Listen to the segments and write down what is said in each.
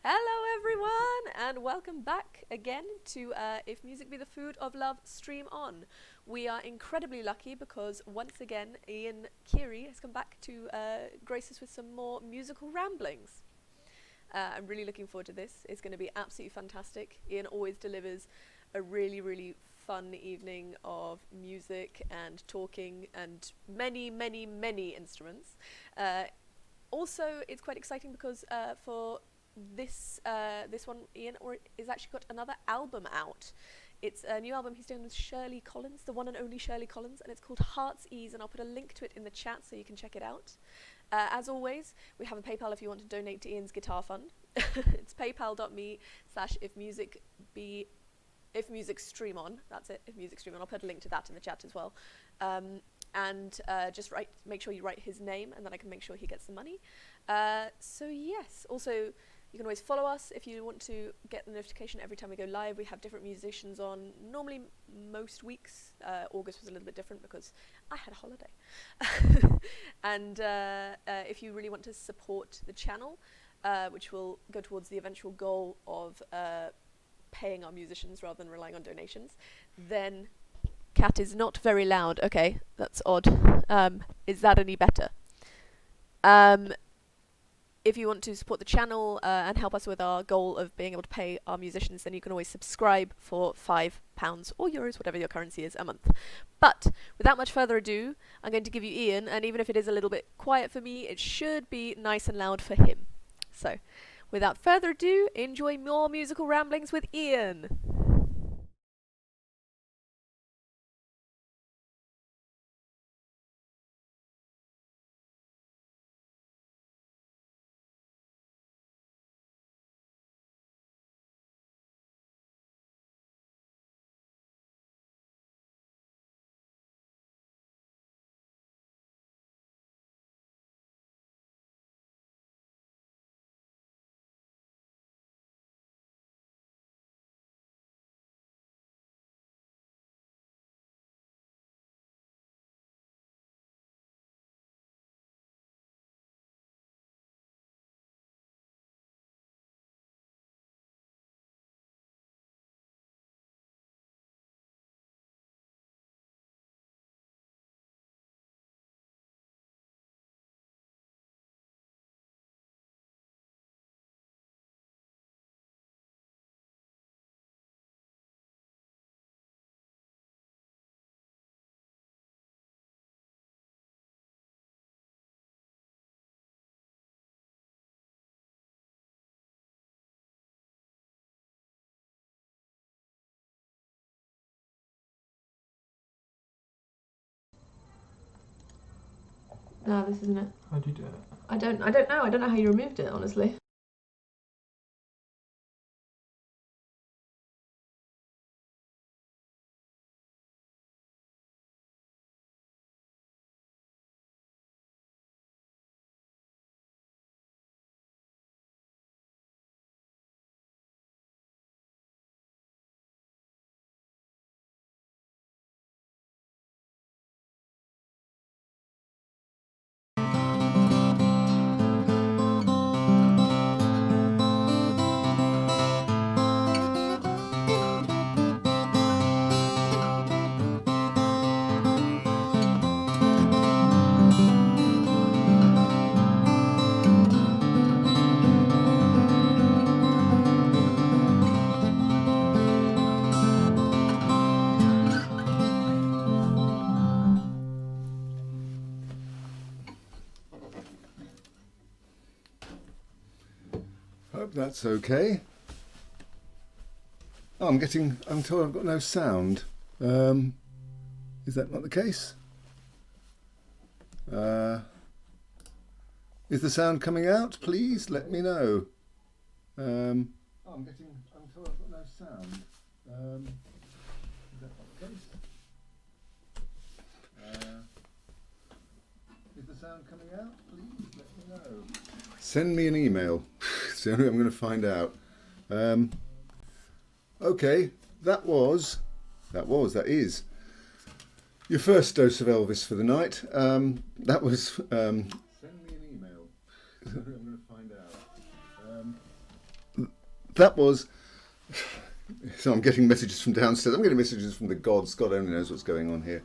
Hello everyone and welcome back again to If Music Be the Food of Love Stream On. We are incredibly lucky because once again Ian Kearey has come back to grace us with some more musical ramblings. I'm really looking forward to this. It's going to be absolutely fantastic. Ian always delivers a really fun evening of music and talking and many instruments. Also, it's quite exciting because for this one, Ian is actually got another album out. It's a new album he's doing with Shirley Collins, the one and only Shirley Collins, and it's called Heart's Ease, and I'll put a link to it in the chat so you can check it out. As always, we have a PayPal if you want to donate to Ian's guitar fund. It's paypal.me/if music stream on. That's it, if music stream on. I'll put a link to that in the chat as well. And just make sure you write his name, and then I can make sure he gets the money. So yes, also you can always follow us if you want to get the notification every time we go live. We have different musicians on, normally most weeks. August was a little bit different because I had a holiday. And if you really want to support the channel, which will go towards the eventual goal of paying our musicians rather than relying on donations, then cat is not very loud. Okay, that's odd. Is that any better? If you want to support the channel and help us with our goal of being able to pay our musicians, then you can always subscribe for £5 or euros, whatever your currency is, a month. But without much further ado, I'm going to give you Ian, and even if it is a little bit quiet for me, it should be nice and loud for him. So, without further ado, enjoy more musical ramblings with Ian. No, this isn't it. How do you do it? I don't know. I don't know how you removed it, honestly. Hope that's okay. Oh, I'm told I've got no sound. Is that not the case? Is the sound coming out? Please let me know. I'm told I've got no sound. Is that not the case? Is the sound coming out? Please let me know. Send me an email. It's the only way I'm going to find out. Okay, that is your first dose of Elvis for the night. That was. Send me an email. I'm going to find out. That was... So I'm getting messages from downstairs. I'm getting messages from the gods. God only knows what's going on here.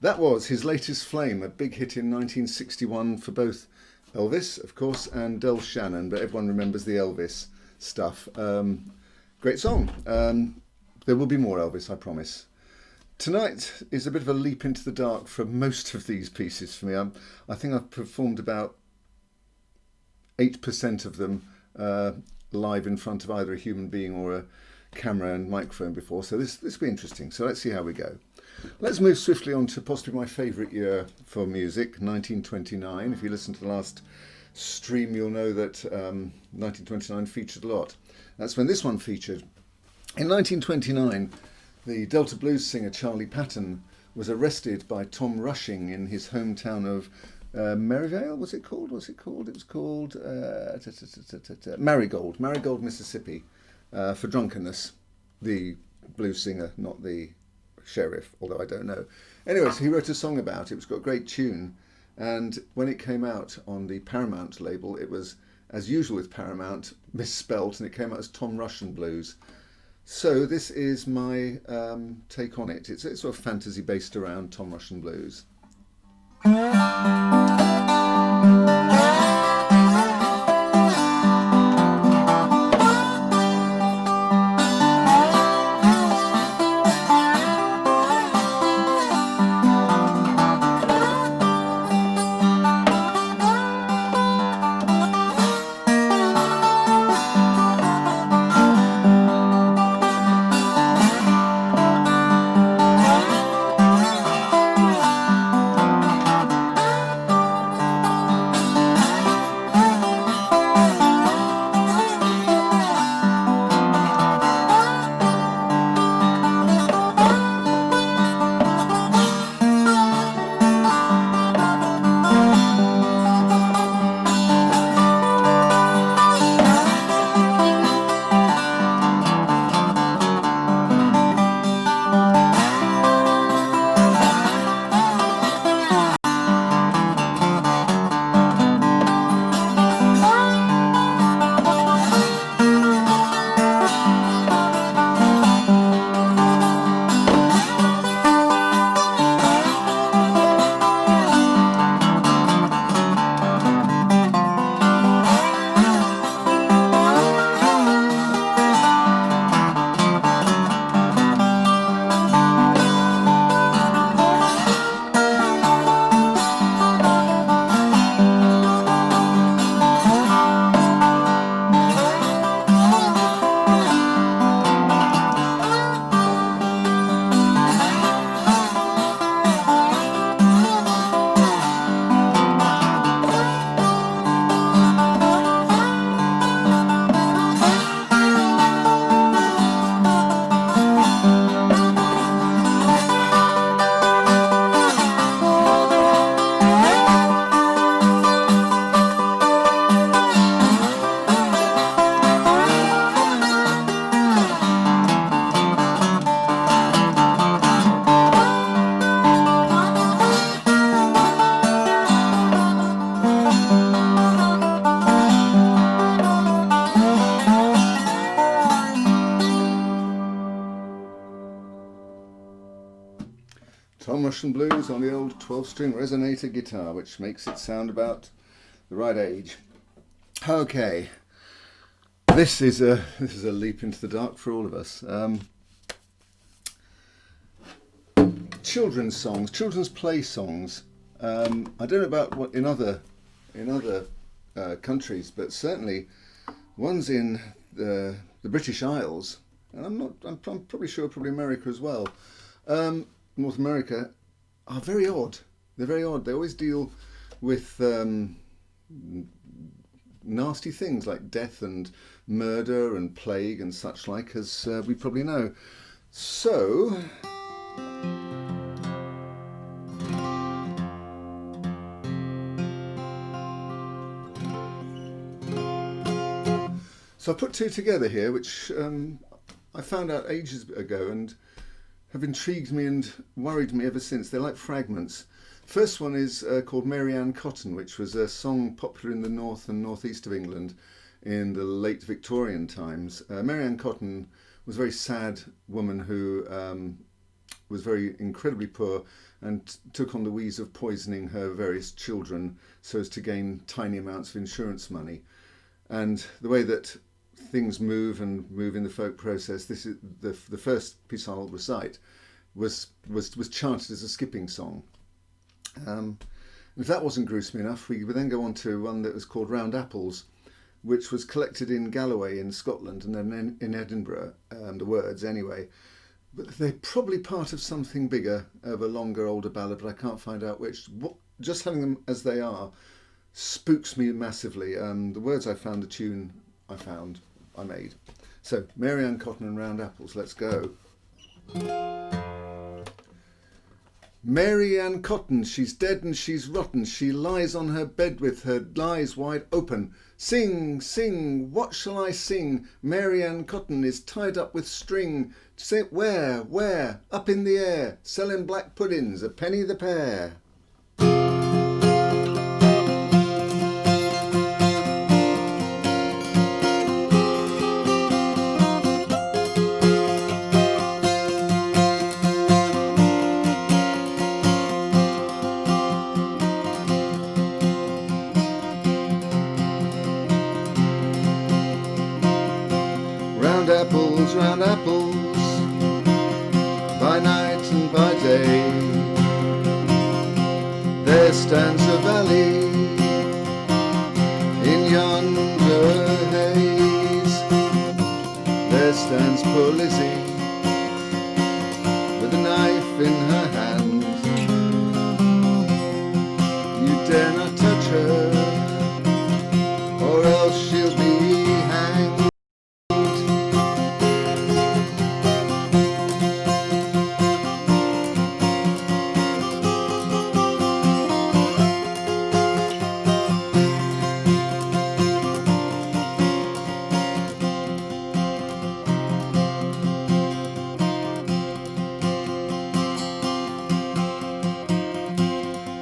That was his latest Flame, a big hit in 1961 for both Elvis, of course, and Del Shannon, but everyone remembers the Elvis stuff. Great song. There will be more Elvis, I promise. Tonight is a bit of a leap into the dark for most of these pieces for me. I think I've performed about 8% of them live in front of either a human being or a camera and microphone before, so this will be interesting. So let's see how we go. Let's move swiftly on to possibly my favourite year for music, 1929. If you listen to the last stream, you'll know that 1929 featured a lot. That's when this one featured. In 1929, the Delta blues singer Charlie Patton was arrested by Tom Rushing in his hometown of Maryvale. It was called Marigold, Mississippi, for drunkenness. The blues singer, not the sheriff, although I don't know. Anyway, so he wrote a song about it. It's got a great tune, and when it came out on the Paramount label, it was, as usual with Paramount, misspelt, and it came out as Tom Russian Blues. So this is my take on it. It's sort of fantasy based around Tom Russian Blues. Tom Russian Blues on the old 12-string resonator guitar, which makes it sound about the right age. Okay, this is a leap into the dark for all of us. Children's songs, children's play songs. I don't know about what in other countries, but certainly ones in the British Isles, and I'm probably sure probably America as well. North America are very odd. They're very odd. They always deal with nasty things like death and murder and plague and such like, as we probably know. So I put two together here, which I found out ages ago and have intrigued me and worried me ever since. They're like fragments. First one is called Mary Ann Cotton, which was a song popular in the north and northeast of England in the late Victorian times. Mary Ann Cotton was a very sad woman who was very incredibly poor and took on the wheeze of poisoning her various children so as to gain tiny amounts of insurance money. And the way that things move in the folk process, this is the first piece I'll recite was chanted as a skipping song. If that wasn't gruesome enough, we would then go on to one that was called Round Apples, which was collected in Galloway in Scotland and then in Edinburgh, the words anyway. But they're probably part of something bigger, of a longer, older ballad, but I can't find out which. Just having them as they are spooks me massively. The words I found, the tune I made. So, Mary Ann Cotton and Round Apples, let's go. Mary Ann Cotton, she's dead and she's rotten. She lies on her bed with her eyes wide open. Sing, sing, what shall I sing? Mary Ann Cotton is tied up with string. Say, where? Up in the air, selling black puddings, a penny the pair. Round apples, by night and by day, there stands a valley in yonder haze. There stands poor Lizzie with a knife in her hand. You dare not touch her, or else she'll be hanged.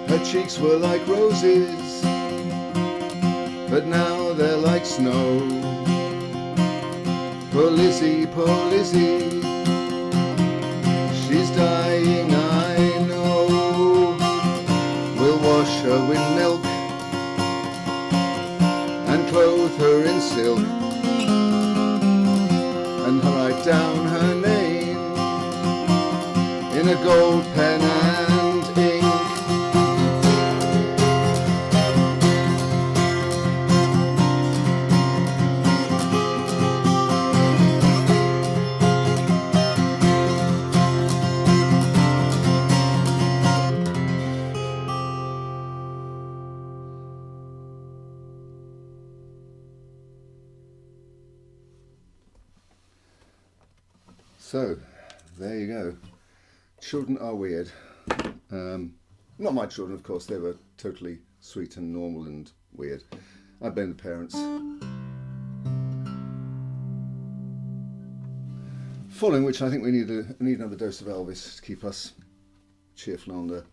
Her cheeks were like roses, but now they're like snow. Poor Lizzie, she's dying, I know. We'll wash her with milk and clothe her in silk and write down her name in a gold pen and ink. So, there you go. Children are weird. Not my children, of course. They were totally sweet and normal and weird. I blame the parents. Following which, I think we need another dose of Elvis to keep us cheerful on the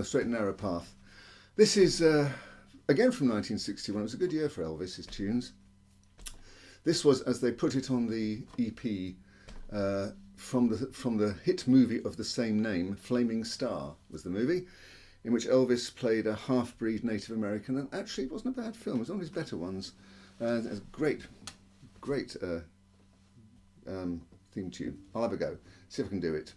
straight and narrow path. This is again from 1961. It was a good year for Elvis's tunes. This was, as they put it on the EP, from the hit movie of the same name. Flaming Star was the movie, in which Elvis played a half-breed Native American, and actually it wasn't a bad film. It was one of his better ones. It's a great theme tune. I'll have a go. See if I can do it.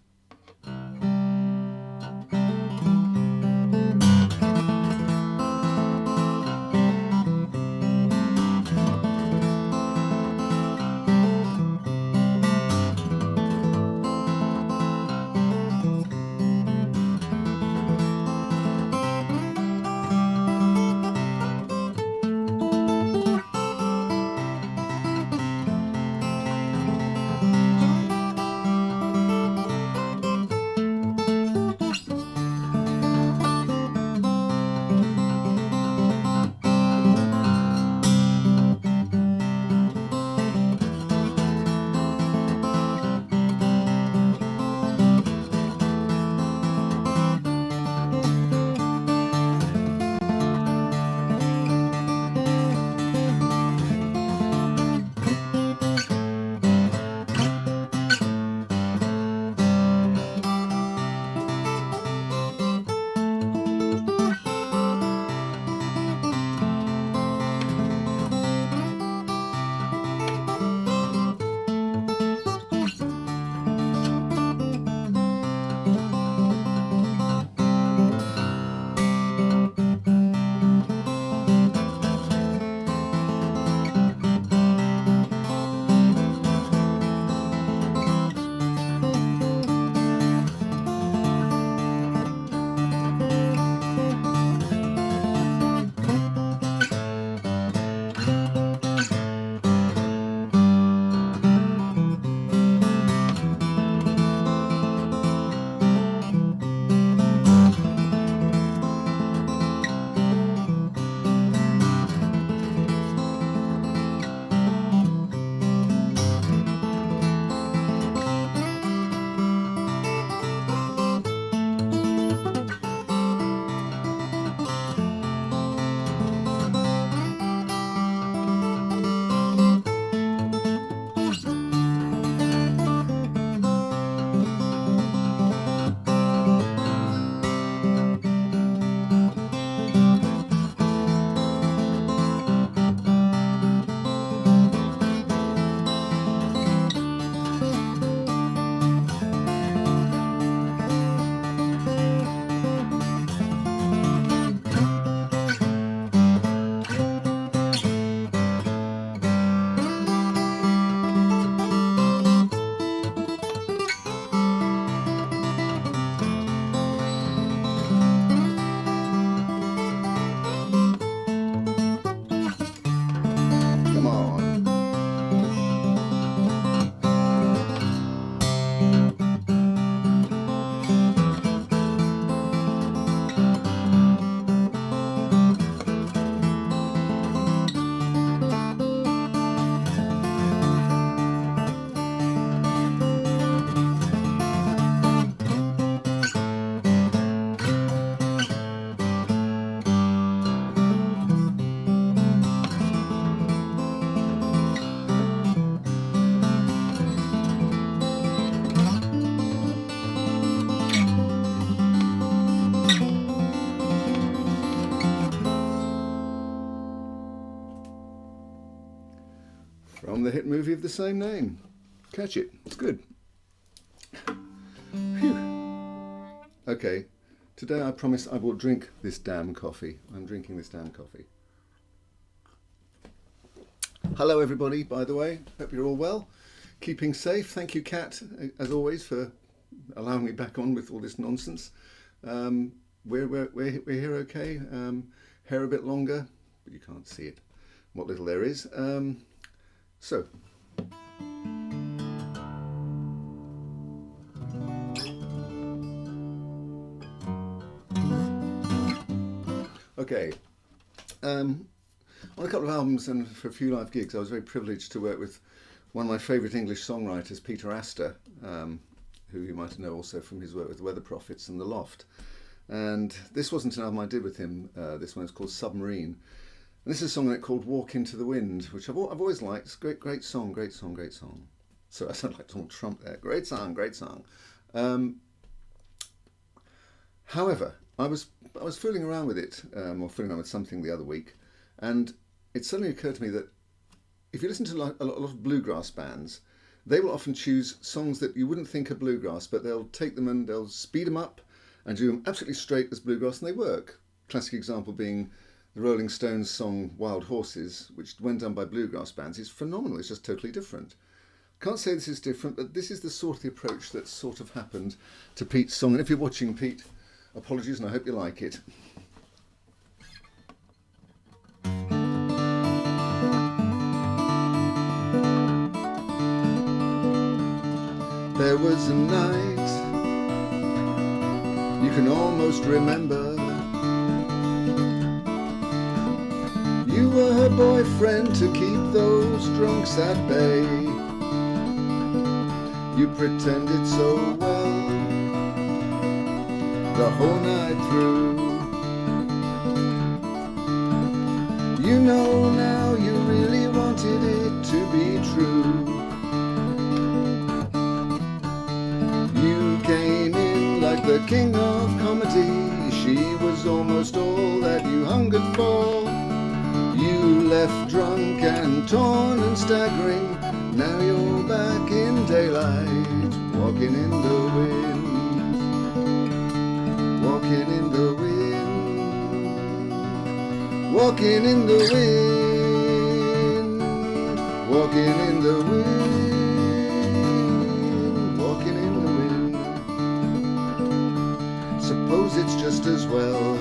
the hit movie of the same name. Catch it. It's good. Phew. Okay. Today I promised I will drink this damn coffee. I'm drinking this damn coffee. Hello everybody, by the way. Hope you're all well. Keeping safe. Thank you, Kat, as always, for allowing me back on with all this nonsense. We're here okay. Hair a bit longer, but you can't see it. What little there is. So. Okay. On a couple of albums and for a few live gigs, I was very privileged to work with one of my favourite English songwriters, Peter Astor, who you might know also from his work with the Weather Prophets and The Loft. And this wasn't an album I did with him. This one is called Submarine. And this is a song called Walk Into the Wind, which I've always liked. It's a great song, great song, great song. So I sound like Donald Trump there. Great song, great song. However, I was fooling around with it, or fooling around with something the other week, and it suddenly occurred to me that if you listen to a lot of bluegrass bands, they will often choose songs that you wouldn't think are bluegrass, but they'll take them and they'll speed them up and do them absolutely straight as bluegrass, and they work. Classic example being the Rolling Stones song Wild Horses, which when done by bluegrass bands is phenomenal. It's just totally different. Can't say this is different, but this is the sort of the approach that's sort of happened to Pete's song. And if you're watching, Pete, apologies, and I hope you like it. There was a night you can almost remember. You were her boyfriend to keep those drunks at bay. You pretended so well the whole night through. You know now you really wanted it to be true. You came in like the king of comedy. She was almost all that you hungered for. You left drunk and torn and staggering. Now you're back in daylight, walking in the wind. Walking in the wind, walking in the wind, walking in the wind, walking in the wind. Suppose it's just as well.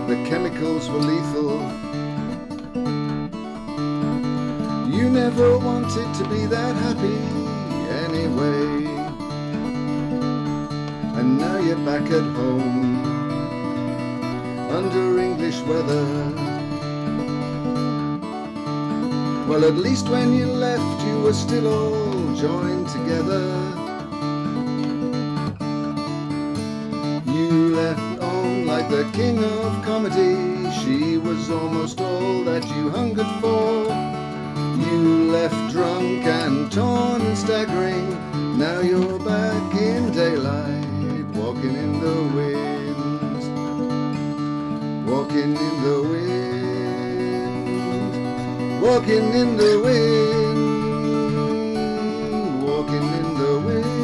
The chemicals were lethal. You never wanted to be that happy anyway. And now you're back at home, under English weather. Well, at least when you left, you were still all joined together. You left on like the king of comedy. She was almost all that you hungered for. You left drunk and torn and staggering. Now you're back in daylight, walking in the wind, walking in the wind, walking in the wind, walking in the wind,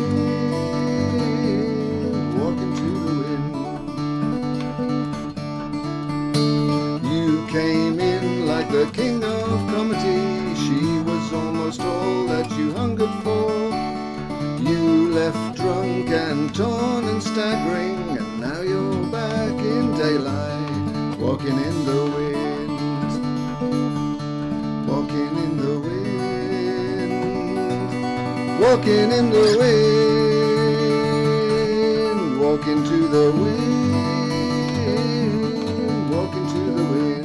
walking to the wind. You came in like the king of comedy. She was almost all that you hungered for. You left drunk and torn and staggering, and now you're back in daylight, walking in the wind, walking in the wind, walking in the wind, walking to the wind, walking to the wind.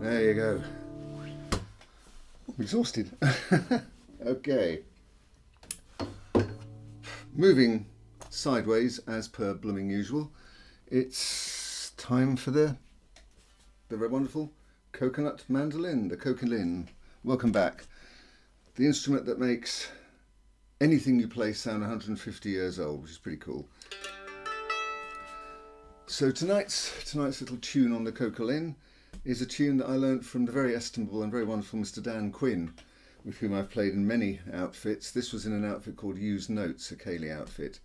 There you go. I'm exhausted. Okay. Moving sideways as per blooming usual. It's time for the very wonderful coconut mandolin, the coconut. Welcome back. The instrument that makes anything you play sound 150 years old, which is pretty cool. So tonight's little tune on the Cocolin is a tune that I learnt from the very estimable and very wonderful Mr. Dan Quinn, with whom I've played in many outfits. This was in an outfit called Used Notes, a Kearey outfit.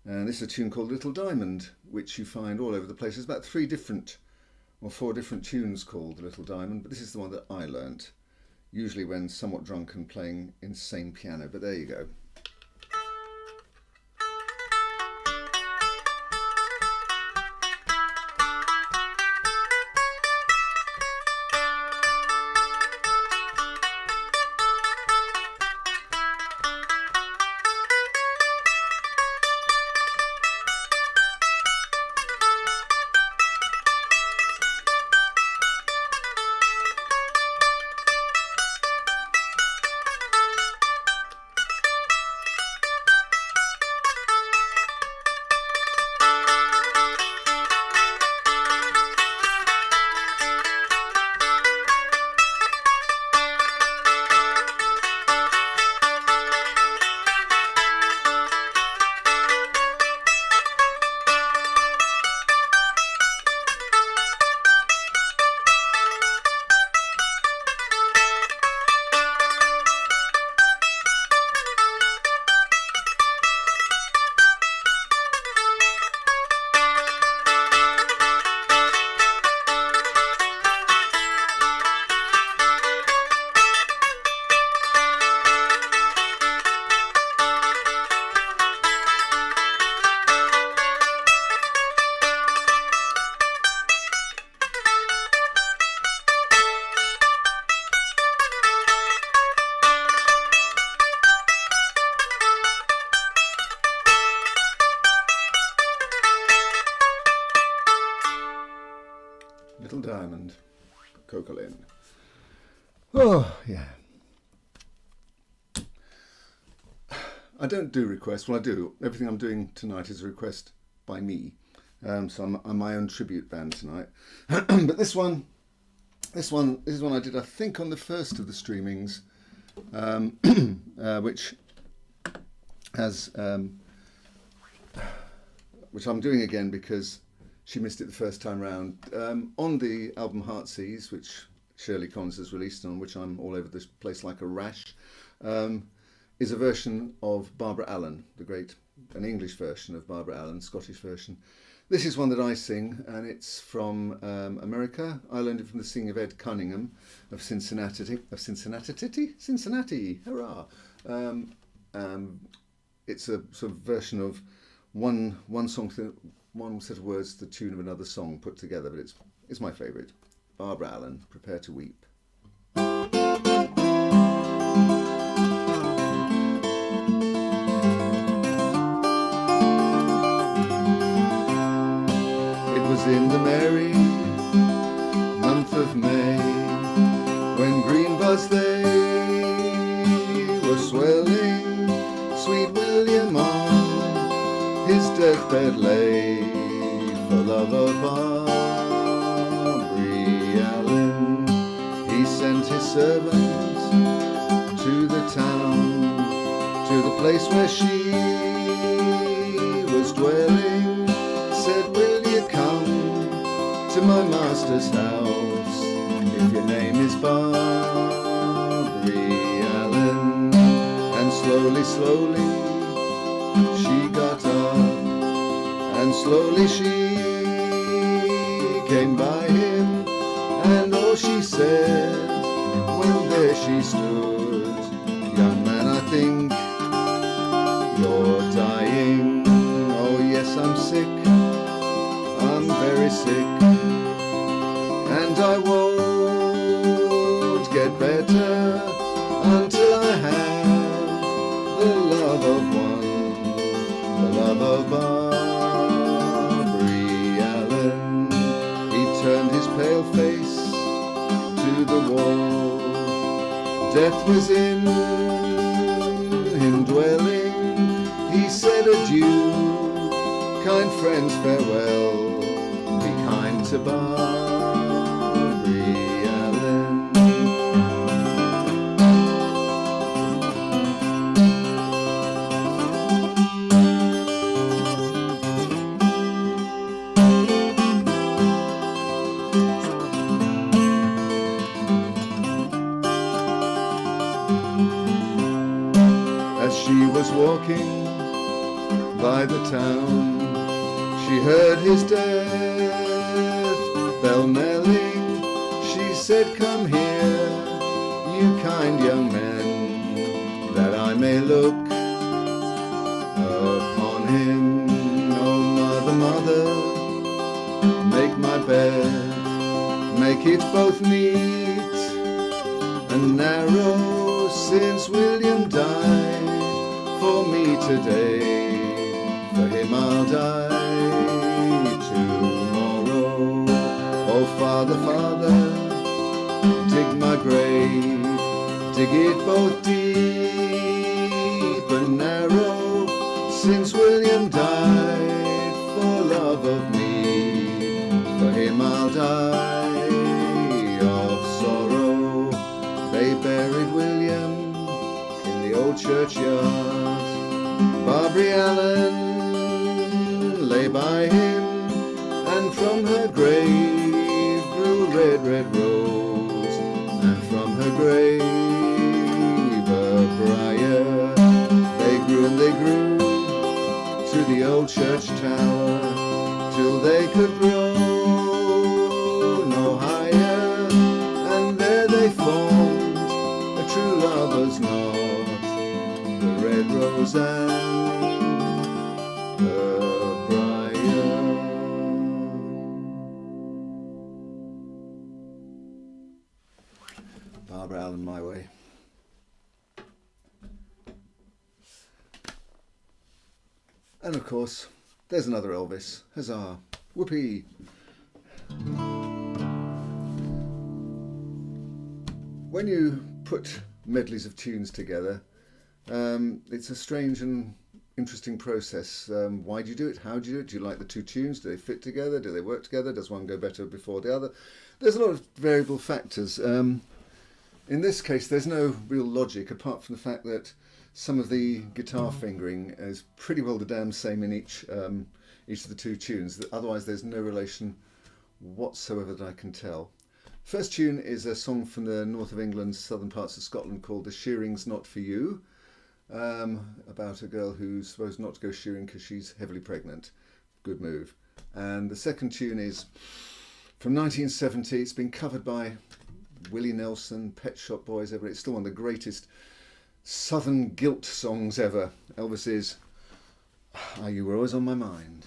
And this is a tune called Little Diamond, which you find all over the place. There's about 4 different tunes called Little Diamond, but this is the one that I learnt, usually when somewhat drunk and playing insane piano. But there you go. Little Diamond, Cocolin. Oh, yeah. I don't do requests. Well, I do. Everything I'm doing tonight is a request by me. So I'm my own tribute band tonight. But this one is one I did, I think, on the first of the streamings, which has, which I'm doing again because she missed it the first time round. On the album Heartsease, which Shirley Collins has released, on which I'm all over this place like a rash, is a version of Barbara Allen, an English version of Barbara Allen, Scottish version. This is one that I sing, and it's from America. I learned it from the singing of Ed Cunningham of Cincinnati, hurrah! It's a sort of version of one song, one set of words to the tune of another song put together, but it's my favourite. Barbara Allen, Prepare to Weep. In the merry month of May, when green buds they were swelling, sweet William on his deathbed lay, for love of Barbary Allen. He sent his servants to the town, to the place where she was dwelling, said, will you come to my master's house, if your name is Barbary Allen? And slowly, slowly she got up, and slowly she came by him, and all she said when there she stood, young man, I think you're dying. Oh yes, I'm sick, I'm very sick, and I won't get better until I have the love of one, the love of Barbary Allen. He turned his pale face to the wall, death was in him dwelling. He said adieu, kind friends, farewell, be kind to Barbary Allen. As she was walking by the town, she heard his death bell knelling. She said, "Come here, you kind young men, that I may look upon him. Oh, mother, mother, make my bed, make it both neat and narrow, since William died for me today. For him I'll die tomorrow. Oh, Father, Father, dig my grave, dig it both deep and narrow, since William died for love of me. For him I'll die of sorrow." They buried William in the old churchyard. Barbary Allen lay by him, and from her grave grew red, red rose, and from her grave a briar. They grew and they grew to the old church tower, till they could grow no higher, and there they formed a true lover's knot, the red rose and the briar. Barbara Allen, My Way. And of course, there's another Elvis. Huzzah! Whoopee! When you put medleys of tunes together, it's a strange and interesting process. Why do you do it? How do you do it? Do you like the two tunes? Do they fit together? Do they work together? Does one go better before the other? There's a lot of variable factors. In this case, there's no real logic, apart from the fact that some of the guitar fingering is pretty well the damn same in each of the two tunes. Otherwise, there's no relation whatsoever that I can tell. First tune is a song from the north of England, southern parts of Scotland, called "The Shearing's Not For You," about a girl who's supposed not to go shearing because she's heavily pregnant. Good move. And the second tune is from 1970. It's been covered by Willie Nelson, Pet Shop Boys ever. It's still one of the greatest southern guilt songs ever. Elvis's "Ah, You Were Always On My Mind."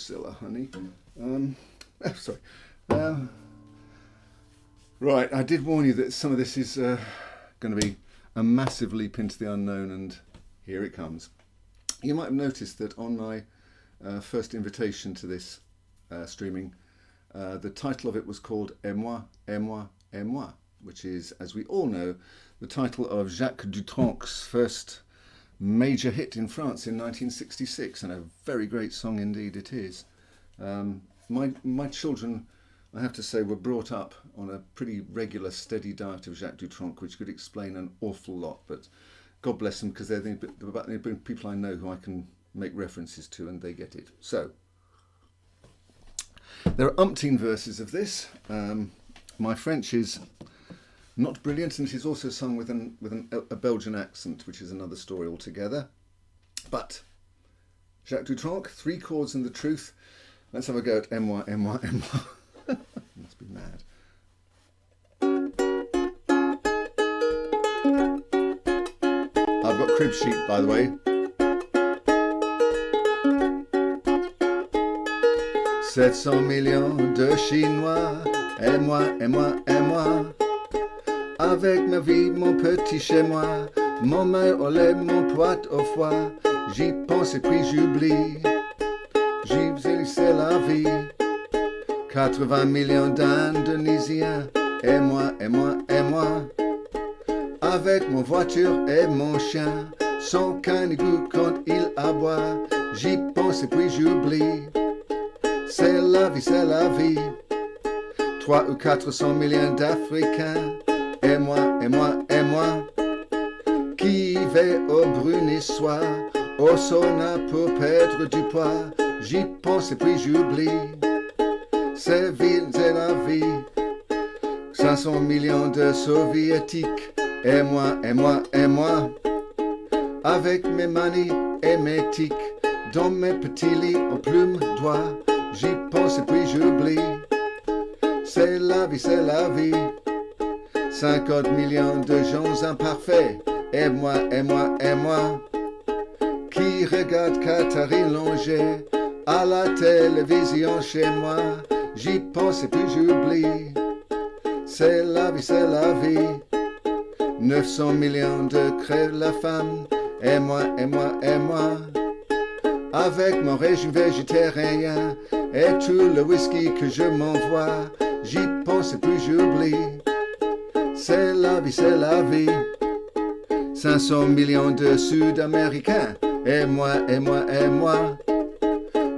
Priscilla, honey. Sorry. Right, I did warn you that some of this is going to be a massive leap into the unknown, and here it comes. You might have noticed that on my first invitation to this streaming, the title of it was called Et moi, et moi, et moi, which is, as we all know, the title of Jacques Dutronc's first major hit in France in 1966, and a very great song indeed it is. My children, I have to say, were brought up on a pretty regular, steady diet of Jacques Dutronc, which could explain an awful lot, but God bless them, because they're the people I know who I can make references to, and they get it. So, there are umpteen verses of this. My French is not brilliant, and it is also sung with a Belgian accent, which is another story altogether. But Jacques Dutronc, 3 chords and the truth. Let's have a go at moi, moi, moi. Must be mad. I've got crib sheet, by the way. 700 millions de Chinois, et moi, et moi, et moi. Avec ma vie, mon petit chez moi, mon main au lait, mon poids au foie. J'y pense et puis j'oublie. C'est la vie. 80 millions d'Indonésiens, et moi, et moi, et moi. Avec mon voiture et mon chien, sans canigou quand il aboie. J'y pense et puis j'oublie. C'est la vie, c'est la vie. 300 ou 400 millions d'Africains, et moi, et moi, et moi. Qui va au Brunissois, au sauna pour perdre du poids. J'y pense et puis j'oublie. C'est la vie. 500 millions de soviétiques, et moi, et moi, et moi. Avec mes manies et mes tics, dans mes petits lits en plumes d'oie. J'y pense et puis j'oublie. C'est la vie, c'est la vie. 50 millions de gens imparfaits, et moi, et moi, et moi. Qui regarde Catherine Longer à la télévision chez moi. J'y pense et puis j'oublie. C'est la vie, c'est la vie. 900 millions de crèves la femme, et moi, et moi, et moi. Avec mon régime végétarien et tout le whisky que je m'envoie. J'y pense et puis j'oublie. C'est la vie, c'est la vie. 500 millions de Sud-Américains, et moi, et moi, et moi.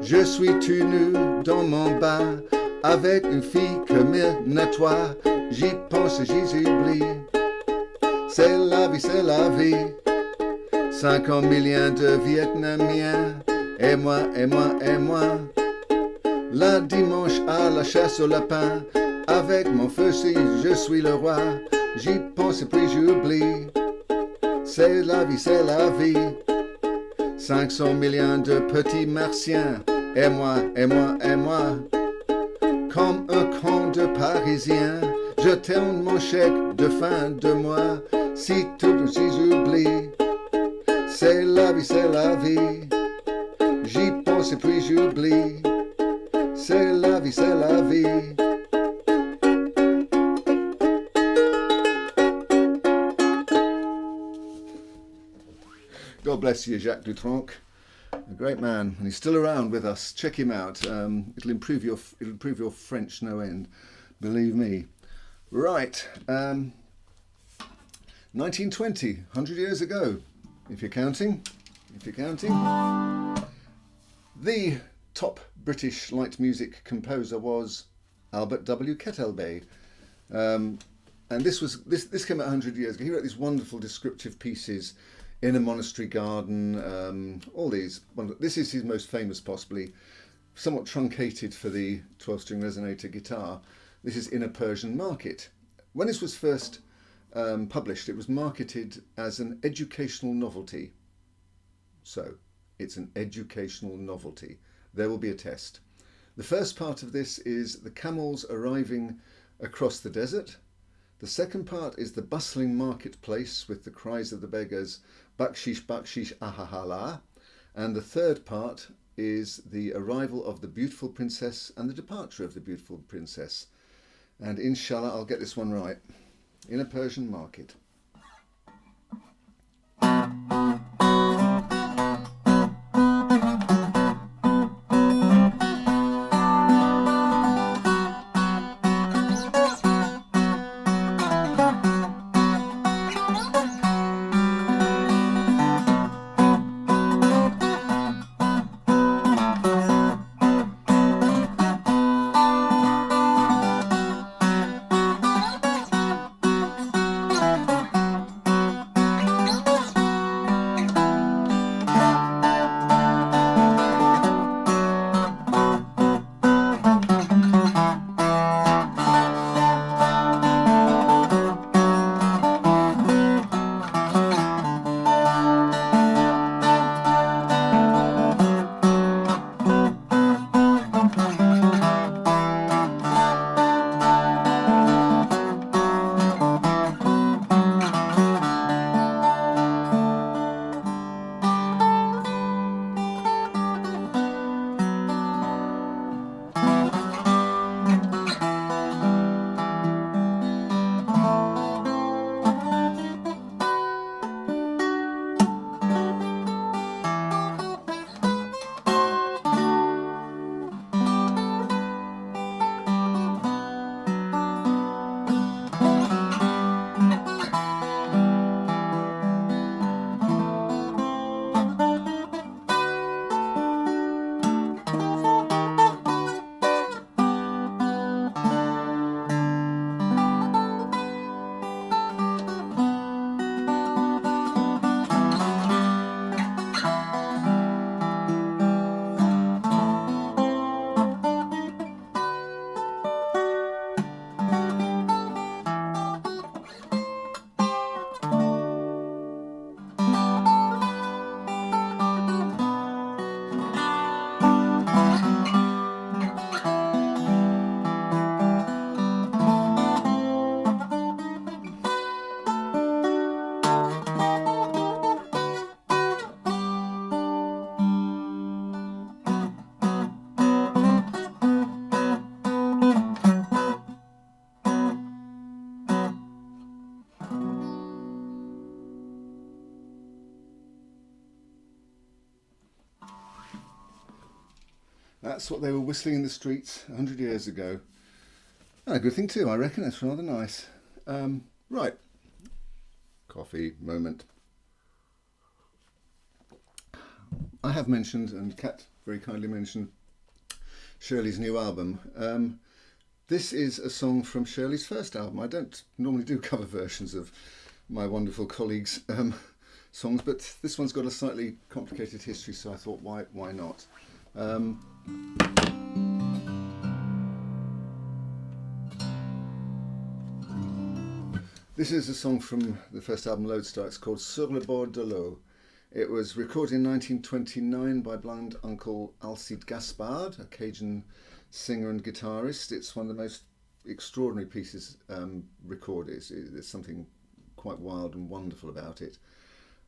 Je suis tout nu dans mon bain, avec une fille que me nettoie. J'y pense et j'y oublie. C'est la vie, c'est la vie. 50 millions de Vietnamiens, et moi, et moi, et moi. La dimanche à la chasse au lapin, avec mon fusil, je suis le roi. J'y pense et puis j'oublie. C'est la vie, c'est la vie. 500 millions de petits martiens, et moi, et moi, et moi. Comme un con de Parisien, je tourne mon chèque de fin de mois. Si tout, si j'oublie. C'est la vie, c'est la vie. J'y pense et puis j'oublie. C'est la vie, c'est la vie. God bless you, Jacques Dutronc, a great man, and he's still around with us. Check him out. It'll improve your French no end, believe me. Right, 1920, 100 years ago, if you're counting. The top British light music composer was Albert W. Kettleby. And this came out 100 years ago. He wrote these wonderful descriptive pieces in a monastery garden, all these. This is his most famous, possibly, somewhat truncated for the 12-string resonator guitar. This is In a Persian Market. When this was first published, it was marketed as an educational novelty. So, it's an educational novelty. There will be a test. The first part of this is the camels arriving across the desert. The second part is the bustling marketplace with the cries of the beggars, bakshish, bakshish, ahahala. And the third part is the arrival of the beautiful princess and the departure of the beautiful princess. And inshallah, I'll get this one right. In a Persian market. That's what they were whistling in the streets 100 years ago. And a good thing too, I reckon. It's rather nice. Right. Coffee moment. I have mentioned, and Kat very kindly mentioned, Shirley's new album. This is a song from Shirley's first album. I don't normally do cover versions of my wonderful colleagues' songs, but this one's got a slightly complicated history, so I thought, why not? This is a song from the first album, Lodestar. It's called Sur le bord de l'eau. It was recorded in 1929 by blind uncle Alcide Gaspard, a Cajun singer and guitarist. It's one of the most extraordinary pieces recorded. There's something quite wild and wonderful about it.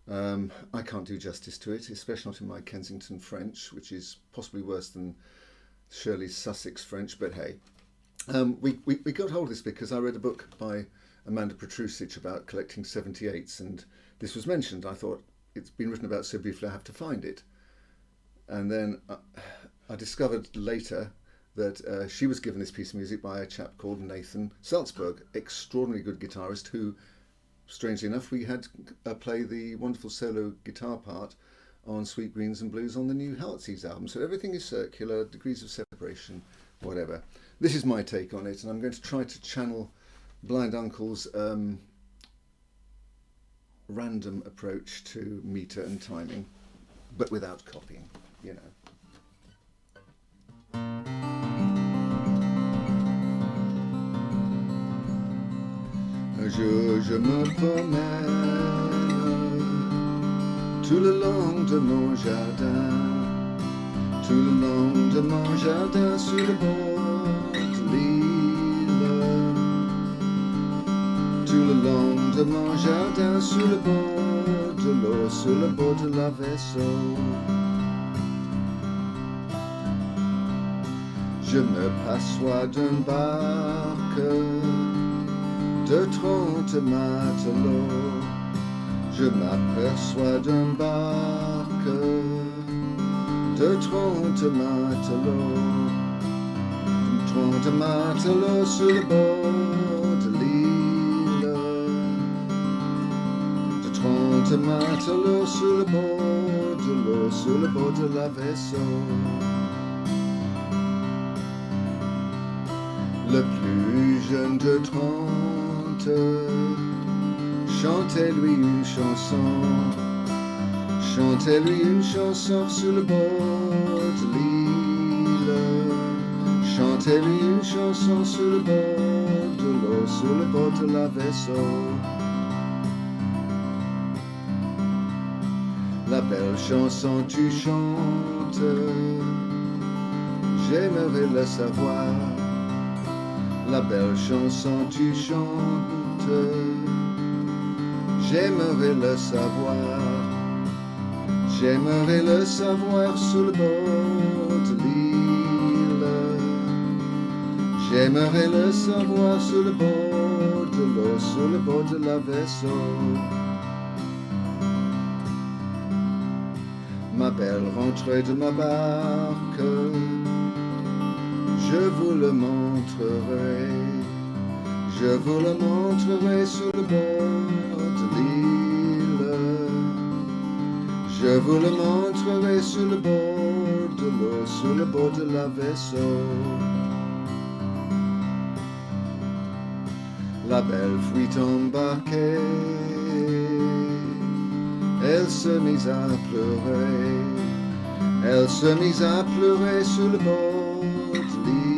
I can't do justice to it, especially not in my Kensington French, which is possibly worse than Shirley's Sussex French, but hey. We got hold of this because I read a book by Amanda Petrusic about collecting 78s, and this was mentioned. I thought, it's been written about so beautifully, I have to find it. And then I discovered later that she was given this piece of music by a chap called Nathan Salzburg, extraordinarily good guitarist who, strangely enough, we had play the wonderful solo guitar part on Sweet Greens and Blues on the new Heartsease album. So everything is circular, degrees of separation, whatever. This is my take on it, and I'm going to try to channel Blind Uncle's random approach to meter and timing, but without copying, you know. Un jour je me promène tout le long de mon jardin, tout le long de mon jardin sur le bord de l'île, tout le long de mon jardin sur le bord de l'eau, sur le bord de la vaisseau. Je me passois d'un barque de 30 matelots. Je m'aperçois d'un barque de 30 matelots. 30 matelots sur le bord de l'île. De 30 matelots sur le bord de l'eau, sur le bord de la vaisseau. Le plus jeune de 30 chantez-lui une chanson. Chantez-lui une chanson sur le bord de l'île. Chantez-lui une chanson sur le bord de l'eau, sur le bord de la vaisseau. La belle chanson tu chantes, j'aimerais le savoir. La belle chanson tu chantes, j'aimerais le savoir. J'aimerais le savoir sur le bord de l'île. J'aimerais le savoir sur le bord de l'eau, sur le bord de la vaisseau. Ma belle rentrée de ma barque, je vous le montrerai. Je vous le montrerai sur le bord de l'île. Je vous le montrerai sur le bord de l'eau, sur le bord de la vaisseau. La belle fuit embarquée, elle se mit à pleurer. Elle se mit à pleurer sur le bord de l'île.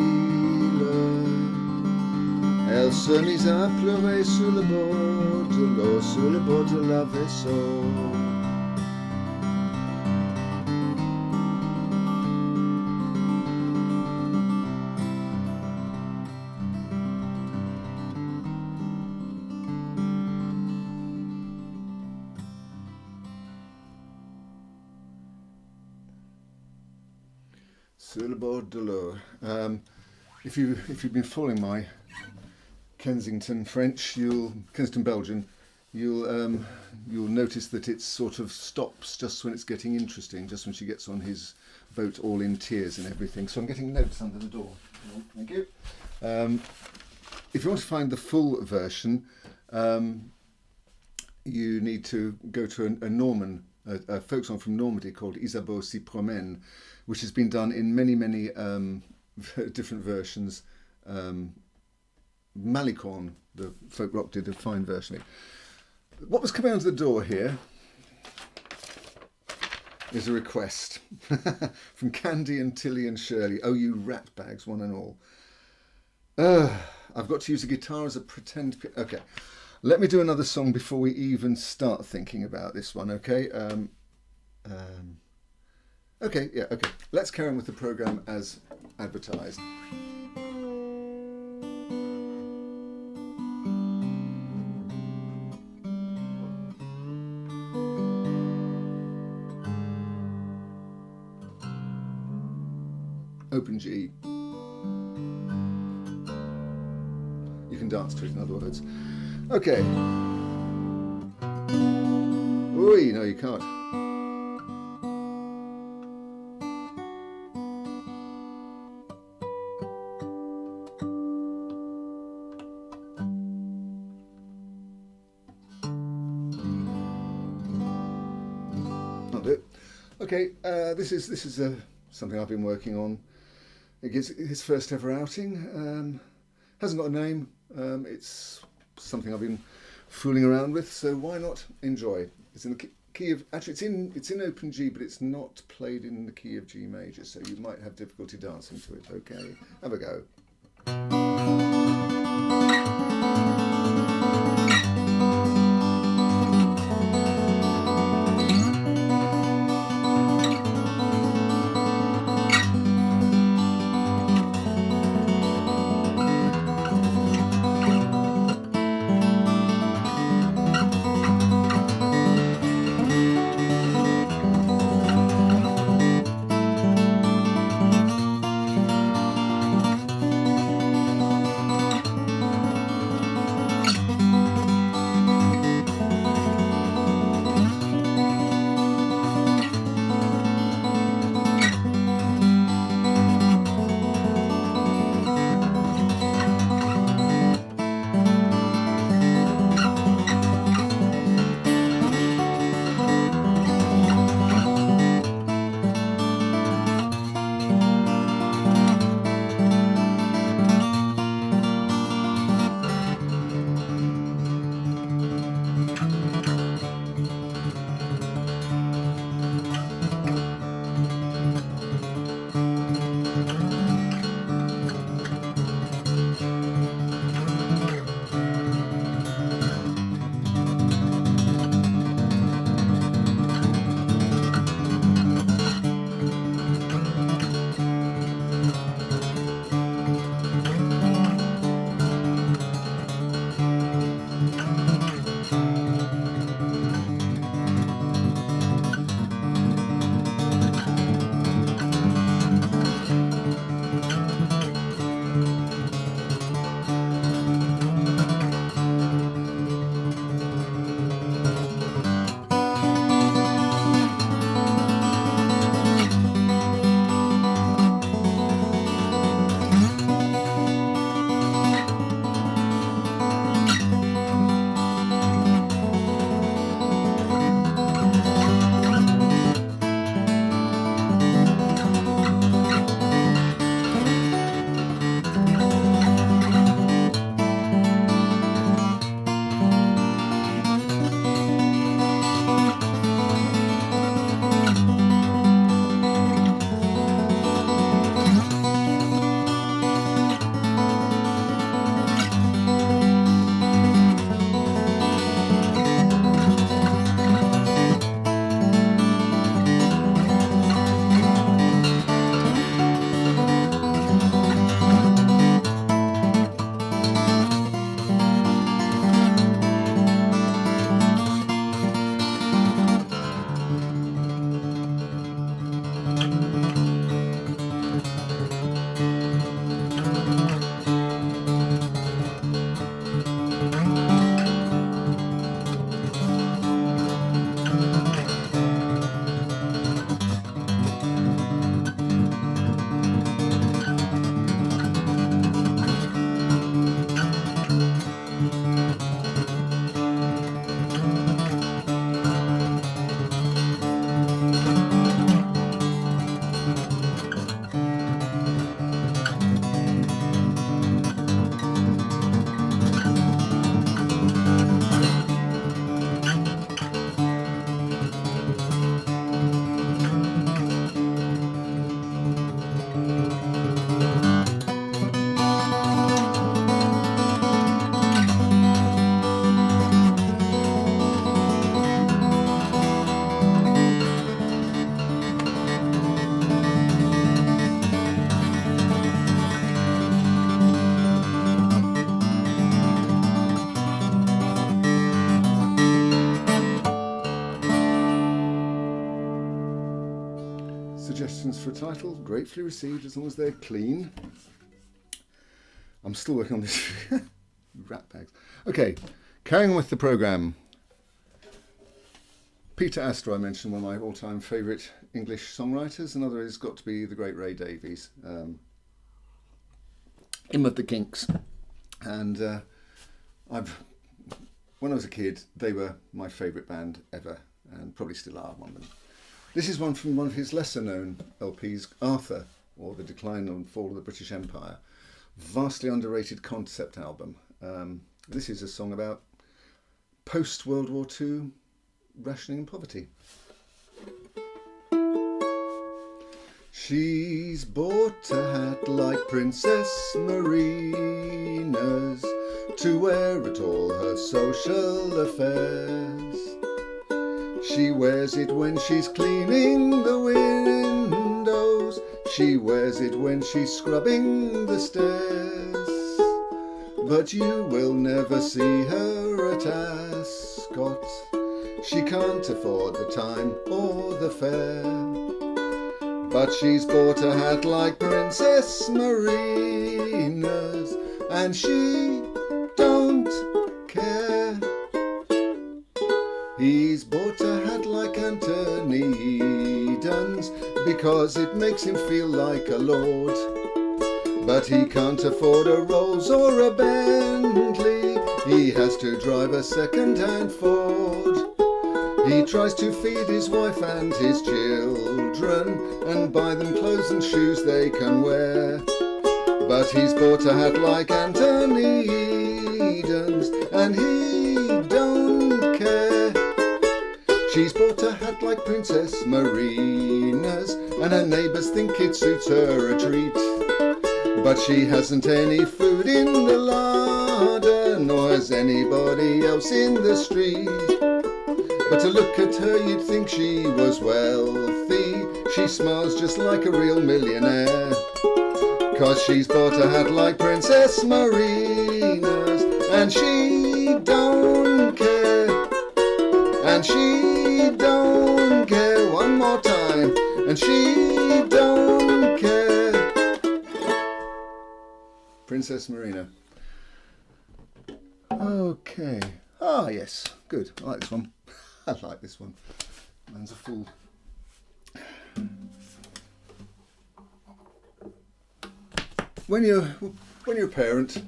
Elle se mit à pleurer sur le bord de l'eau, sur le bord de la vaisseau. Sur le bord de l'eau. If you've been following my Kensington French, Kensington Belgian, you'll notice that it sort of stops just when it's getting interesting, just when she gets on his boat all in tears and everything. So I'm getting notes under the door. Thank you. If you want to find the full version, you need to go to a folk song from Normandy called Isabeau s'y promène, which has been done in many different versions. Malicorne, the folk rock, did a fine version of it. What was coming onto the door here is a request from Candy and Tilly and Shirley. Oh, you rat bags, one and all. I've got to use a guitar as a pretend... Okay, let me do another song before we even start thinking about this one, okay? Okay. Let's carry on with the programme as advertised. Open G. You can dance to it, in other words. Okay. Oi, no, you can't. Okay, this is something I've been working on. It's his first ever outing. Hasn't got a name. It's something I've been fooling around with. So why not enjoy? It's in the key of it's in open G, but it's not played in the key of G major. So you might have difficulty dancing to it. Okay, have a go. title, gratefully received as long as they're clean. I'm still working on this. Rat bags. Okay, carrying on with the programme. Peter Astor, I mentioned, one of my all-time favourite English songwriters. Another has got to be the great Ray Davies. Him with the Kinks. And when I was a kid, they were my favourite band ever, and probably still are one of them. This is one from one of his lesser-known LPs, Arthur, or The Decline and Fall of the British Empire. Vastly underrated concept album. This is a song about post-World War II rationing and poverty. She's bought a hat like Princess Marina's to wear at all her social affairs. She wears it when she's cleaning the windows. She wears it when she's scrubbing the stairs. But you will never see her at Ascot. She can't afford the time or the fare. But she's bought a hat like Princess Marina's, and she don't care. He's bought a hat like Anthony Eden because it makes him feel like a lord. But he can't afford a Rolls or a Bentley. He has to drive a second-hand Ford. He tries to feed his wife and his children and buy them clothes and shoes they can wear. But he's bought a hat like Anthony Eden's, and he don't care. She's bought a hat like Princess Marina's, and her neighbours think it suits her a treat. But she hasn't any food in the larder, nor has anybody else in the street. But to look at her you'd think she was wealthy. She smiles just like a real millionaire. 'Cause she's bought a hat like Princess Marina's, and she don't care. And she don't care, one more time. And she don't care. Princess Marina. Okay. Ah, yes. Good. I like this one. I like this one. Man's a fool. When you're a parent,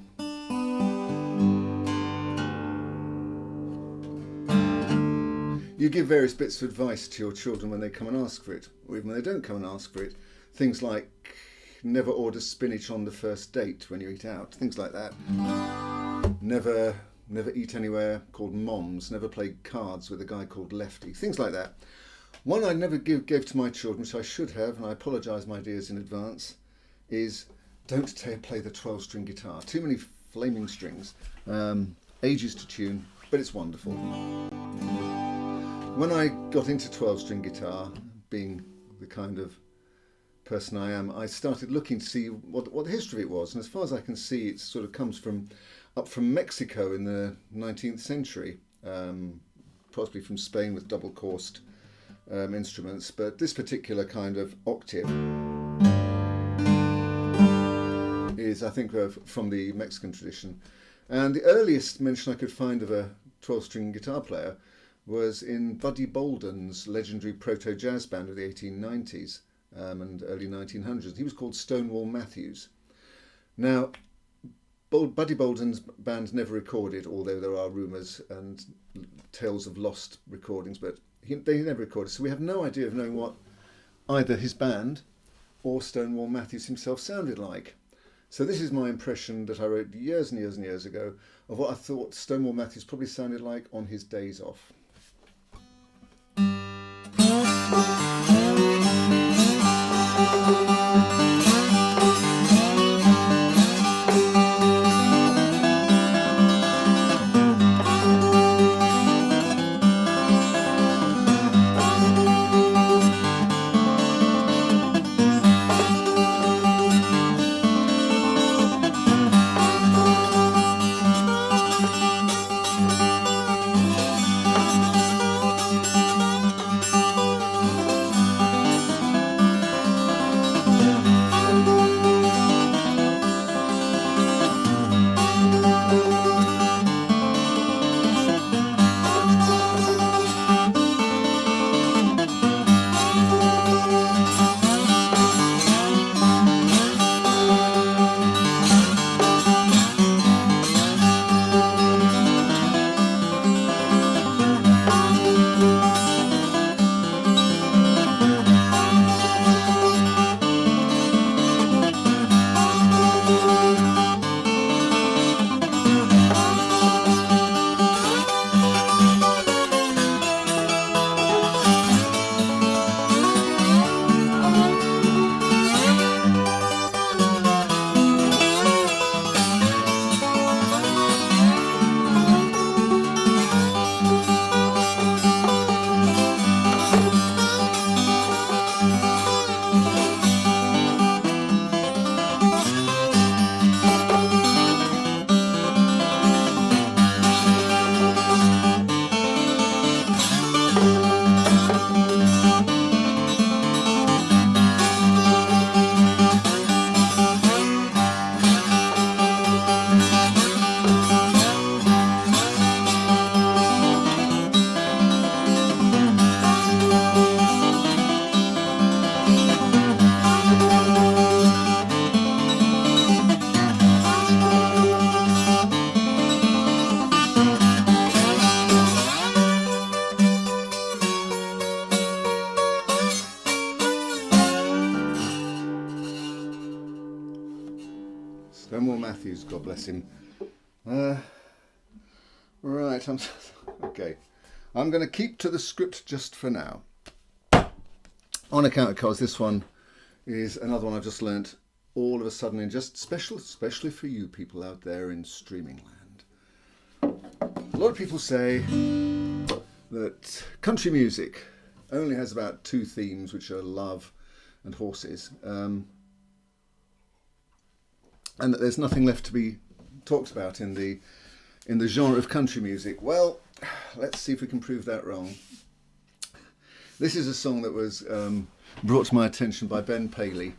you give various bits of advice to your children when they come and ask for it, or even when they don't come and ask for it. Things like never order spinach on the first date when you eat out. Things like that. Never eat anywhere called Moms. Never play cards with a guy called Lefty. Things like that. One I never gave to my children, which I should have, and I apologise, my dears, in advance, is don't play the 12-string guitar. Too many flaming strings. Ages to tune, but it's wonderful. When I got into 12-string guitar, being the kind of person I am, I started looking to see what the history of it was. And as far as I can see, it sort of comes up from Mexico in the 19th century, possibly from Spain with double-coursed instruments. But this particular kind of octave is, I think, from the Mexican tradition. And the earliest mention I could find of a 12-string guitar player was in Buddy Bolden's legendary proto-jazz band of the 1890s and early 1900s. He was called Stonewall Matthews. Now, Buddy Bolden's band never recorded, although there are rumours and tales of lost recordings, but they never recorded, so we have no idea of knowing what either his band or Stonewall Matthews himself sounded like. So this is my impression that I wrote years and years and years ago of what I thought Stonewall Matthews probably sounded like on his days off. Stonewall Matthews, God bless him. Right, okay. I'm going to keep to the script just for now. On account of course, this one is another one I've just learnt all of a sudden, and just especially for you people out there in streaming land. A lot of people say that country music only has about two themes, which are love and horses, and that there's nothing left to be talked about in the genre of country music. Well, let's see if we can prove that wrong. This is a song that was brought to my attention by Ben Paley,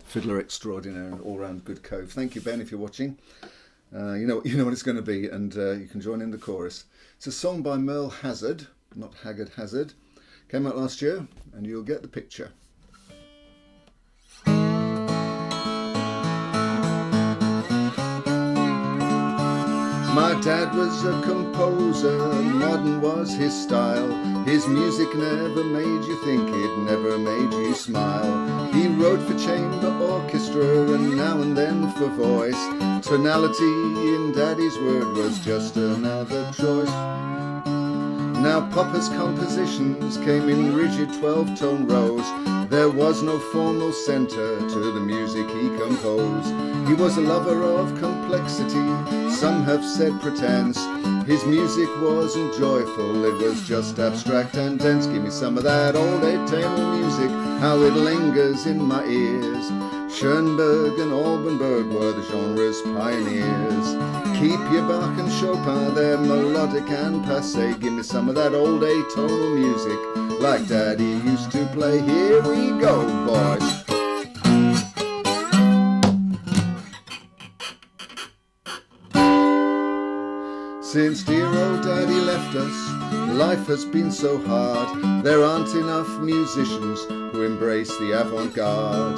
fiddler extraordinaire and all-round good cove. Thank you, Ben, if you're watching. You know what it's going to be, and you can join in the chorus. It's a song by Merle Hazard, not Haggard Hazard. Came out last year, and you'll get the picture. My dad was a composer, modern was his style. His music never made you think, it never made you smile. He wrote for chamber orchestra and now and then for voice. Tonality in Daddy's word was just another choice. Now Papa's compositions came in rigid 12-tone rows. There was no formal centre to the music he composed. He was a lover of complexity, some have said pretense. His music wasn't joyful, it was just abstract and dense. Give me some of that old atonal music, how it lingers in my ears. Schoenberg and Albanberg were the genre's pioneers. Keep your Bach and Chopin, they're melodic and passé. Give me some of that old atonal music, like Daddy used to play. Here we go, boys. Since dear old Daddy left us, life has been so hard. There aren't enough musicians who embrace the avant-garde.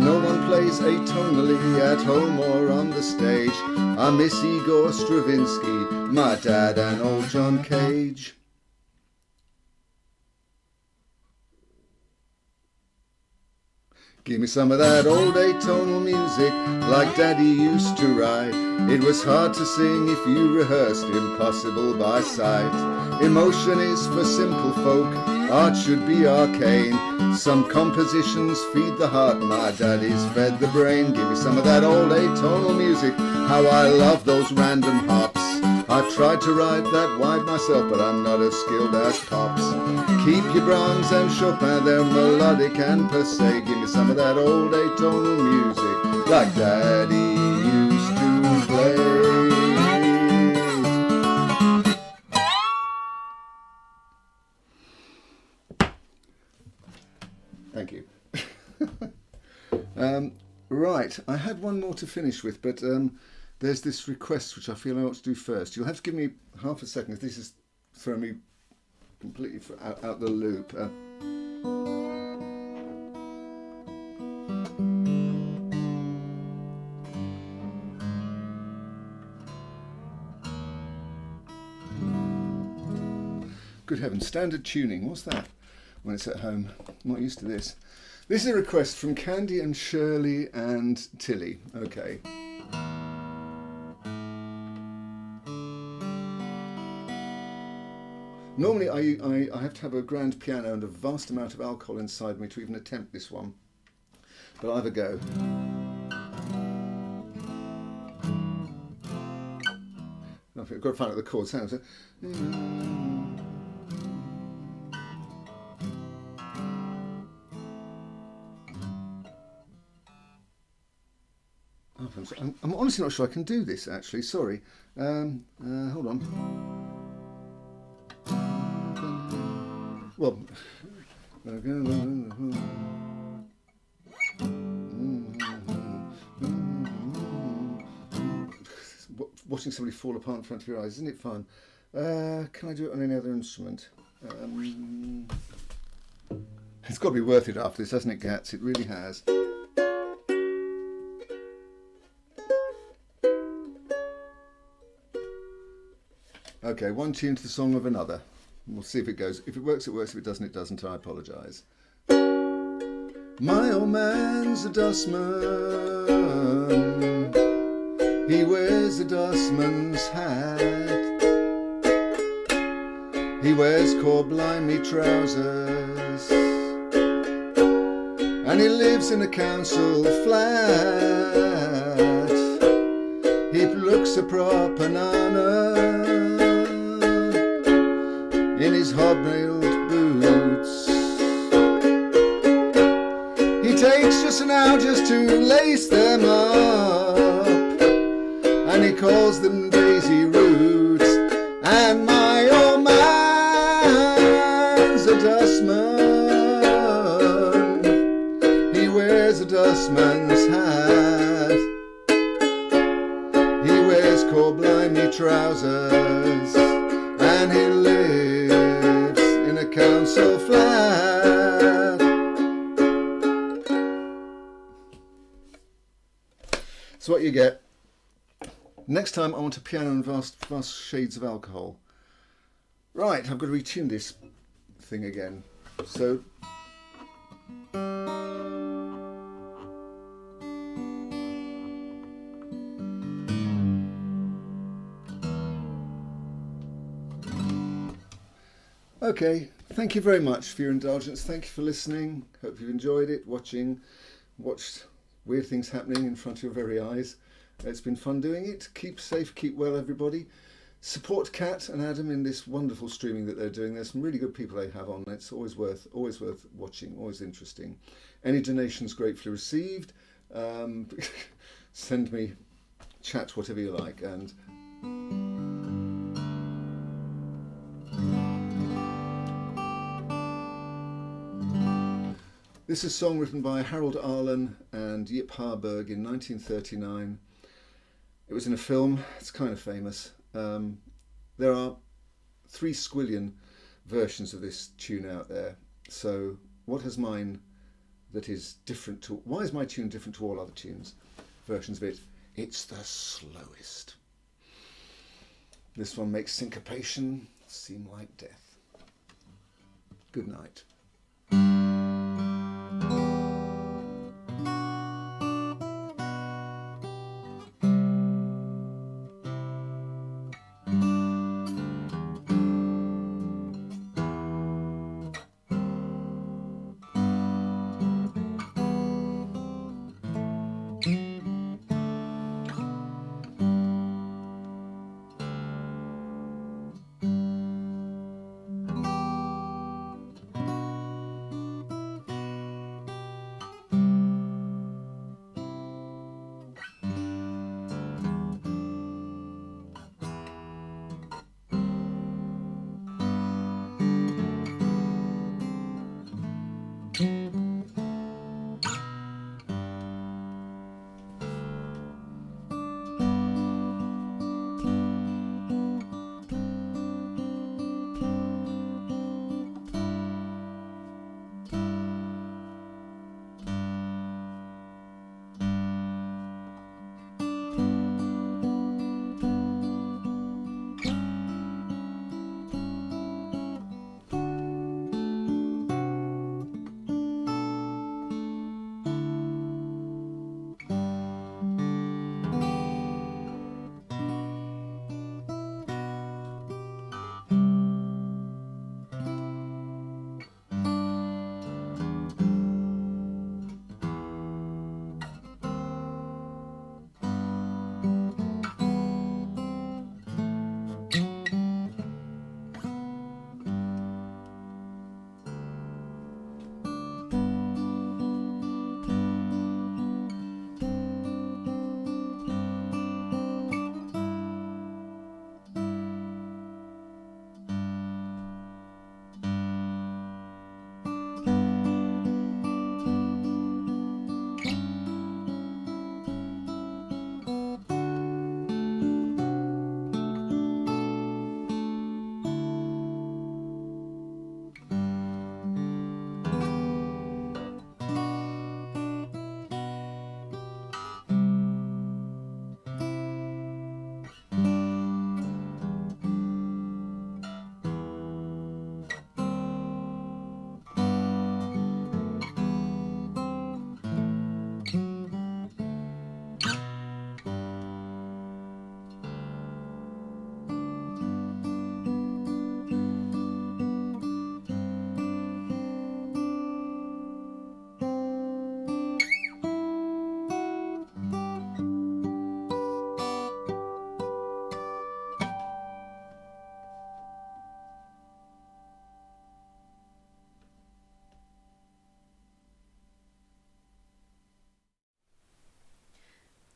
No one plays atonally at home or on the stage. I miss Igor Stravinsky, my dad and old John Cage. Give me some of that old atonal music, like Daddy used to write. It was hard to sing if you rehearsed, impossible by sight. Emotion is for simple folk, art should be arcane. Some compositions feed the heart, my daddy's fed the brain. Give me some of that old atonal music, how I love those random hops. I've tried to write that wide myself, but I'm not as skilled as Pops. Keep your Brahms and Chopin, they're melodic and passé. Give me some of that old atonal music, like Daddy used to play. Thank you. Right, I had one more to finish with, but there's this request which I feel I ought to do first. You'll have to give me half a second if this is throwing me completely out the loop. Good heavens, standard tuning, what's that when it's at home? I'm not used to this. This is a request from Candy and Shirley and Tilly. Okay. Normally I have to have a grand piano and a vast amount of alcohol inside me to even attempt this one. But I'll have a go. I've got to find out the chord sounds. I'm honestly not sure I can do this, actually. Sorry. Hold on. Well, watching somebody fall apart in front of your eyes, isn't it fun? Can I do it on any other instrument? It's got to be worth it after this, hasn't it, Gats? It really has. Okay, one tune to the song of another. We'll see if it goes. If it works, it works. If it doesn't, it doesn't. I apologise. My old man's a dustman. He wears a dustman's hat. He wears core-blimey trousers. And he lives in a council flat. He looks a proper nana in his hobnailed boots. He takes just an hour just to lace them up, and he calls them daisy roots. And my old man's a dustman. He wears a dustman's hat. He wears core-blimey trousers, and he lives in a council flat. That's what you get. Next time I want a piano and vast shades of alcohol. Right, I've got to retune this thing again. So okay, thank you very much for your indulgence. Thank you for listening. Hope you've enjoyed it, watched weird things happening in front of your very eyes. It's been fun doing it. Keep safe, keep well, everybody. Support Kat and Adam in this wonderful streaming that they're doing. There's some really good people they have on. It's always worth watching, always interesting. Any donations gratefully received. Send me chat, whatever you like. And this is a song written by Harold Arlen and Yip Harburg in 1939. It was in a film. It's kind of famous. There are 3 squillion versions of this tune out there. So what has mine that is different to... Why is my tune different to all other tunes? Versions of it. It's the slowest. This one makes syncopation seem like death. Good night.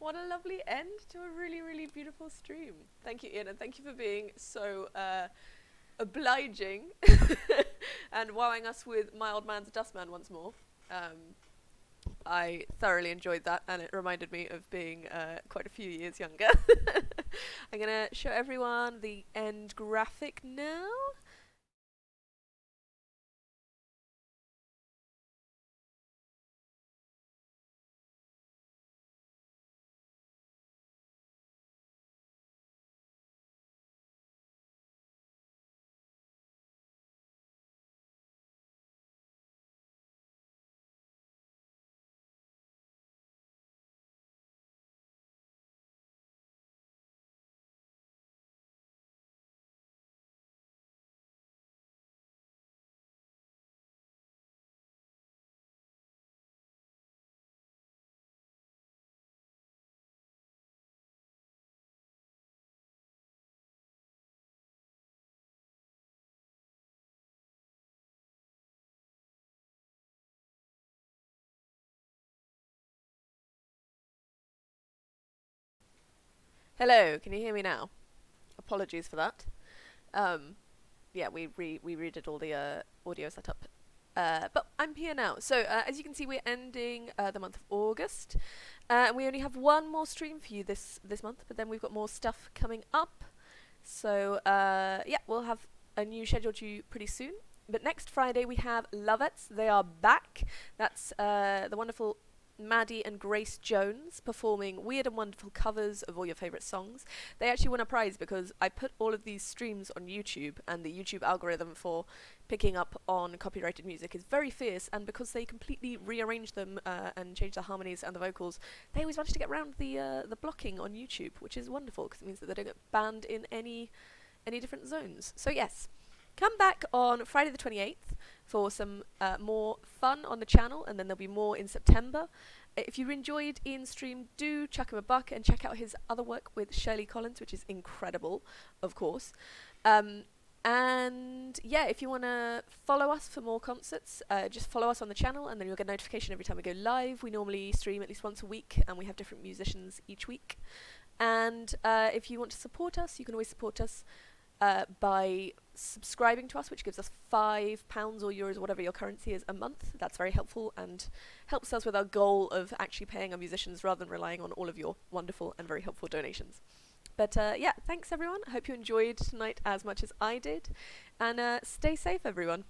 what a lovely end to a really, really beautiful stream. Thank you, Ian, and thank you for being so obliging and wowing us with My Old Man's Dustman once more. I thoroughly enjoyed that, and it reminded me of being quite a few years younger. I'm going to show everyone the end graphic now. Hello, can you hear me now? Apologies for that. Yeah, we redid all the audio setup. But I'm here now. So as you can see, we're ending the month of August. And we only have one more stream for you this month, but then we've got more stuff coming up. So yeah, we'll have a new schedule to you pretty soon. But next Friday we have Lovettes. They are back. That's the wonderful Maddie and Grace Jones performing weird and wonderful covers of all your favourite songs. They actually won a prize because I put all of these streams on YouTube, and the YouTube algorithm for picking up on copyrighted music is very fierce, and because they completely rearranged them and changed the harmonies and the vocals, they always manage to get around the blocking on YouTube, which is wonderful because it means that they don't get banned in any different zones. So yes, come back on Friday the 28th for some more fun on the channel, and then there'll be more in September. If you enjoyed Ian's stream, do chuck him a buck and check out his other work with Shirley Collins, which is incredible, of course. And yeah, if you want to follow us for more concerts, just follow us on the channel, and then you'll get a notification every time we go live. We normally stream at least once a week, and we have different musicians each week. And if you want to support us, you can always support us by subscribing to us, which gives us £5 or euros, whatever your currency is, a month. That's very helpful and helps us with our goal of actually paying our musicians rather than relying on all of your wonderful and very helpful donations. But yeah, thanks everyone. I hope you enjoyed tonight as much as I did. And stay safe, everyone.